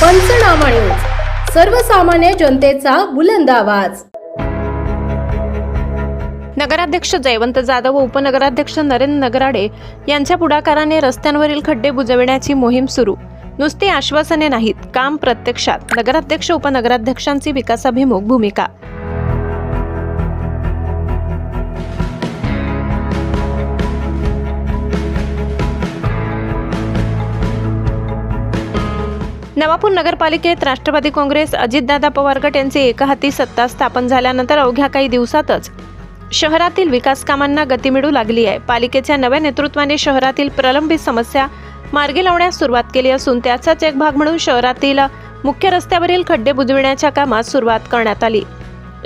पंचनामा न्यूज, सर्वसामान्य जनतेचा बुलंद आवाज। नगराध्यक्ष जयवंत जाधव व उपनगराध्यक्ष नरेंद्र नगराडे यांच्या पुढाकाराने रस्त्यांवरील खड्डे बुजविण्याची मोहीम सुरू। नुसती आश्वासने नाहीत, काम प्रत्यक्षात। नगराध्यक्ष उपनगराध्यक्षांची विकासाभिमुख भूमिका। नवापूर नगरपालिकेत राष्ट्रवादी काँग्रेस अजितदादा पवार गट यांची एकहाती सत्ता स्थापन झाल्यानंतर अवघ्या काही दिवसातच शहरातील विकास कामांना गती मिळू लागली आहे। पालिकेच्या नव्या नेतृत्वाने शहरातील प्रलंबित समस्या मार्गी लावण्यास सुरुवात केली असून त्याचाच एक भाग म्हणून शहरातील मुख्य रस्त्यावरील खड्डे बुजविण्याच्या कामात सुरुवात करण्यात आली।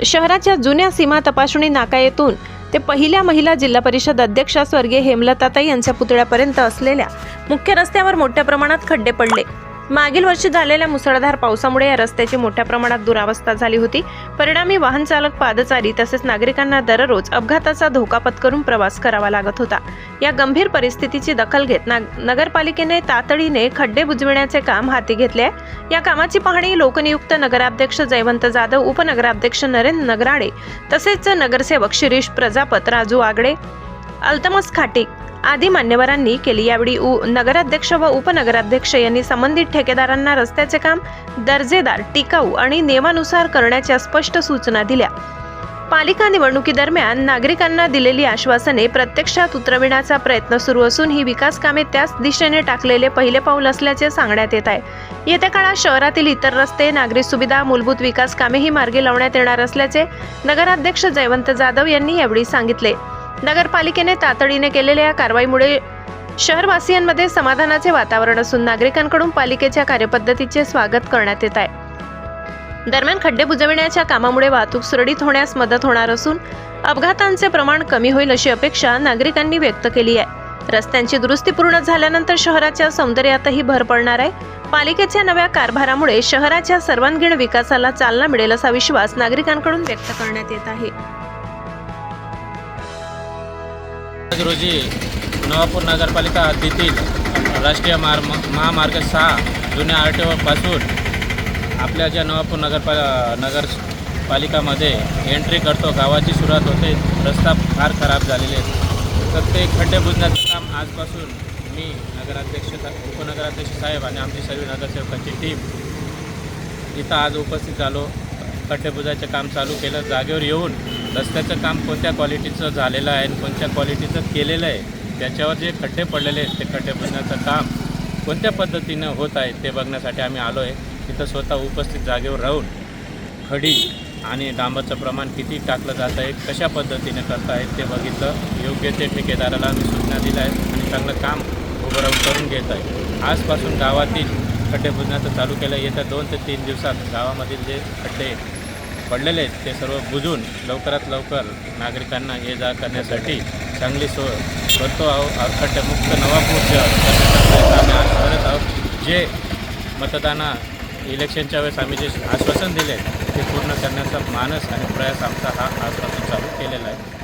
शहराच्या जुन्या सीमा तपासणी नाका येथून ते पहिल्या महिला जिल्हा परिषद अध्यक्षा स्वर्गीय हेमलताताई यांच्या पुतळ्यापर्यंत असलेल्या मुख्य रस्त्यावर मोठ्या प्रमाणात खड्डे पडले। मागील वर्षी झालेल्या मुसळधार पावसामुळे या रस्त्याची मोठ्या प्रमाणात दुरावस्था झाली होती। परिणामी वाहन चालक, पादचारी तसेच नागरिकांना दररोज अपघाताचा धोका पत्करून प्रवास करावा लागत होता। या गंभीर परिस्थितीची दखल घेत नगरपालिकेने तातडीने खड्डे बुजविण्याचे काम हाती घेतले आहे। या कामाची पाहणी लोकनियुक्त नगराध्यक्ष जयवंत जाधव, उपनगराध्यक्ष नरेंद्र नगराडे तसेच नगरसेवक शिरीष प्रजापत, राजू आगडे, अल्तमस खाटिक आदी मान्यवरांनी केली। यावेळी नगराध्यक्ष व उपनगराध्यक्ष यांनी संबंधित ठेकेदारांना रस्त्याचे काम दर्जेदार, टिकाऊ आणि नियमानुसार करण्याच्या स्पष्ट सूचना दिल्या। पालिका निवडणुकीदरम्यान नागरिकांना दिलेली आश्वासने प्रत्यक्षात उतरविण्याचा प्रयत्न सुरू असून ही विकास कामे त्याच दिशेने टाकलेले पहिले पाऊल असल्याचे सांगण्यात येत आहे। येत्या काळात शहरातील इतर रस्ते, नागरी सुविधा, मूलभूत विकास कामेही मार्गी लावण्यात येणार असल्याचे नगराध्यक्ष जयवंत जाधव यांनी यावेळी सांगितले। नगरपालिकेने तातडीने केलेल्या या कारवाईमुळे शहरवासियांमध्ये समाधानाचे वातावरण असून नागरिकांकडून पालिकेच्या कार्यपद्धतीचे स्वागत करण्यात येत आहे। दरम्यान खड्डे बुजविण्याच्या कामामुळे वाहतूक सुरळीत होण्यास मदत होणार असून अपघातांचे प्रमाण कमी होईल अशी अपेक्षा नागरिकांनी व्यक्त केली आहे। रस्त्यांची दुरुस्ती पूर्ण झाल्यानंतर शहराच्या सौंदर्यातही भर पडणार आहे। पालिकेच्या नव्या कारभारामुळे शहराच्या सर्वांगीण विकासाला चालना मिळेल असा विश्वास नागरिकांकडून व्यक्त करण्यात येत आहे। रोजी नवापूर नगरपालिका हद्दीतील राष्ट्रीय महामार्ग 6 जुन्या RTO पासून आपल्या ज्या नवापूर नगरपालिकामध्ये एंट्री करतो, गावाची सुरुवात होते। रस्ता फार खराब झालेले आहेत, तर ते खड्डे बुजण्याचं काम आजपासून मी उपनगराध्यक्ष साहेब आणि आमची सर्व नगरसेवकांची टीम इथं आज उपस्थित झालो। खड्डे बुजायचं काम चालू केलं। जागेवर येऊन रस्त्याचं काम कोणत्या क्वालिटीचं झालेलं आहे आणि कोणत्या क्वालिटीचं केलेलं आहे, त्याच्यावर जे खड्डे पडलेले आहेत ते खड्डे बुजण्याचं काम कोणत्या पद्धतीनं होत आहे ते बघण्यासाठी आम्ही आलो आहे। तिथं स्वतः उपस्थित जागेवर राहून खडी आणि डांबरचं प्रमाण किती टाकलं जात आहे, कशा पद्धतीने करता आहेत ते बघितलं। योग्य ते ठेकेदाराला आम्ही सूचना दिल्या आहेत आणि चांगलं काम उभं राहून करून घेत आहे। आजपासून गावातील खड्डे बुजण्याचं चालू केलं। येत्या 2 ते 3 दिवसात गावामधील जे खड्डे पडलेले आहेत ते सर्व बुजून लवकरात लवकर नागरिकांना ये जा करण्यासाठी चांगली सोय करतो आहोत। खड्डेमुक्त नवापूर शहर आम्ही आज करत आहोत। जे इलेक्शनच्या वेळेस आम्ही जे आश्वासन दिले ते पूर्ण करण्याचा मानस आणि प्रयास आमचा हा आजपासून चालू केलेला आहे।